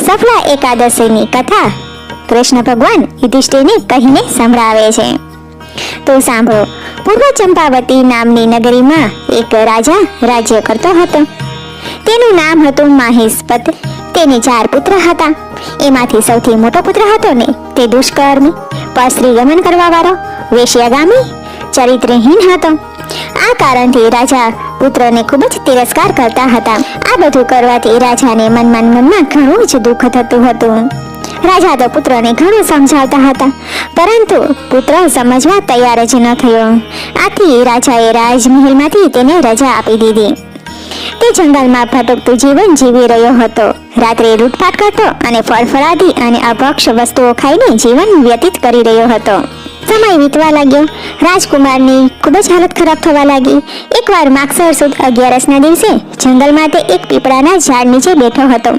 સફલા એકાદશીની કથા કૃષ્ણ ભગવાન યુધિષ્ઠિરને કહીને સંભળાવે છે. તો સાંભળો. પૂર્વ ચંપાવતી નામની નગરીમાં એક રાજા રાજ્ય કરતો હતો. તેનું નામ હતું માહિષ્પત. તેને 4 પુત્ર હતા. એમાંથી સૌથી મોટો પુત્ર હતો ને તે દુષ્કર્મી, પરસ્ત્રી ગમન કરવા વાળો, વેશ્યાગામી, ચરિત્રહીન હતો. આ કારણથી રાજા પુત્રને ખૂબ જ તિરસ્કાર કરતા હતા. આ બધું કરવાથી રાજાને મનમાં ઘણું જ દુઃખ થતું હતું. રાજા તો પુત્રને ઘણું સમજાવતા હતા, પરંતુ પુત્ર સમજવા તૈયાર જ ન થયો. આથી રાજાએ રાજમહેલમાંથી તેને રજા આપી દીધી. તે જંગલમાં ભટકતું જીવન જીવી રહ્યો હતો. રાત્રે લૂંટફાટ કરતો અને ફળફળાદી અને અભક્ષ વસ્તુઓ ખાઈને જીવન વ્યતીત કરી રહ્યો હતો. સમય વીતવા લાગ્યો. રાજકુમારની ખૂબ જ હાલત ખરાબ થવા લાગી. એકવાર માગસર સુદ 11ના દિવસે જંગલમાં તે એક પીપળાના ઝાડ નીચે બેઠો હતો.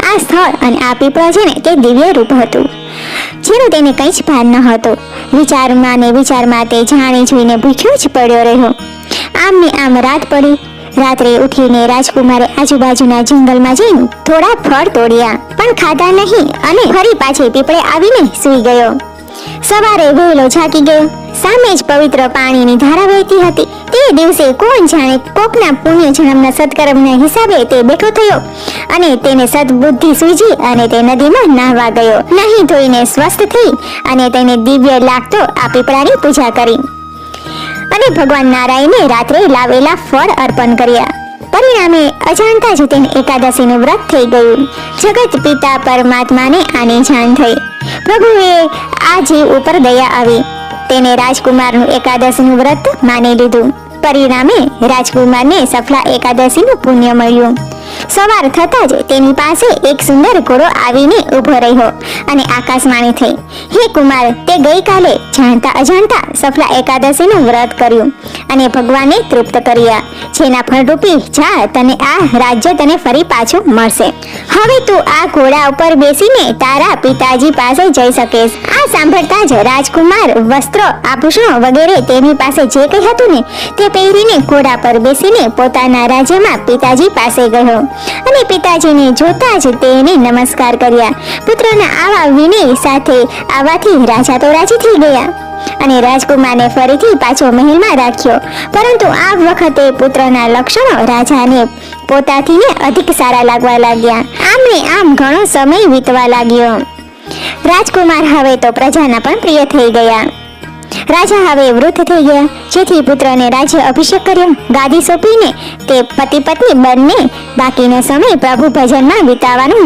આ સ્થળ અને આ પીપળો છે ને તે દિવ્ય રૂપ હતું, જેનું તેને કંઈ જ ભાન ન હતું. વિચારમાં તે જાણી જોઈને ભૂખ્યો જ પડ્યો રહ્યો. આમ ને આમ રાત પડી. રાત્રે ઉઠીને રાજકુમારે આજુબાજુના જંગલમાં જઈને થોડા ફળ તોડ્યા, પણ ખાધા નહીં અને ફરી પાછી પીપળે આવીને સૂઈ ગયો. સવારે વહેલો જાગી ગયો. સામે જ પવિત્ર પાણીની ધારા વહેતી હતી. તે દિવસે કોણ જાણે કોકના પુણ્ય જન્મના સત્કર્મના હિસાબે તે બેઠો થયો અને તેને સદબુદ્ધિ સૂજી અને તે નદીમાં નાહવા ગયો. નહીં ધોઈને સ્વસ્થ થઈ અને તેને દિવ્ય લાગતો આ પીપળાની પૂજા કરી અને ભગવાન નારાયણને રાત્રે લાવેલા ફળ અર્પણ કર્યા. પરિણામે અજાણતા જ તેને એકાદશીનું વ્રત થઈ ગયું. જગત પિતા પરમાત્માને આની જાણ થઈ. પ્રભુએ આ જીવ ઉપર દયા આવી. તેને રાજકુમારનું એકાદશીનું વ્રત માની લીધું. પરિણામે રાજકુમારને સફલા એકાદશીનું પુણ્ય મળ્યું. સવાર થતાં જ તેની પાસે એક સુંદર ઘોડો આવીને ઊભો રહ્યો અને આકાશવાણી થઈ, હે કુમાર, તે ગઈકાલે જાણતા અજાણતા સફલા એકાદશીનું વ્રત કર્યું અને ભગવાનને તૃપ્ત કર્યા, જેના ફળરૂપી જા તને આ રાજ્ય તને ફરી પાછું મળશે. હવે તું આ ઘોડા ઉપર બેસીને તારા પિતાજી પાસે જઈ શકીશ. આ સાંભળતા જ રાજકુમાર વસ્ત્રો, આભૂષણો વગેરે તેની પાસે જે કંઈ હતું ને તે પહેરીને ઘોડા પર બેસીને પોતાના રાજ્યમાં પિતાજી પાસે ગયો અને પિતાજીને જોતા જ તેને નમસ્કાર કર્યા. પુત્રના આવા વિનય સાથે આવવાથી રાજા તો રાજી થઈ ગયા અને રાજકુમારને ફરીથી પાછો મહેલમાં રાખ્યો. પરંતુ આ વખતે પુત્રના લક્ષણો રાજાને પોતાથીને અધિક સારા લાગવા લાગ્યા. આમને આમ ઘણો સમય વીતવા લાગ્યો. રાજકુમાર હવે તો પ્રજાના પણ પ્રિય થઈ ગયા. રાજા હવે વૃદ્ધ થઈ ગયા, જેથી પુત્રને રાજ્ય અભિષેક કર્યો. ગાદી સોંપીને તે પતિ પત્ની બંને બાકીનો સમય પ્રભુ ભજનમાં વિતાવવાનું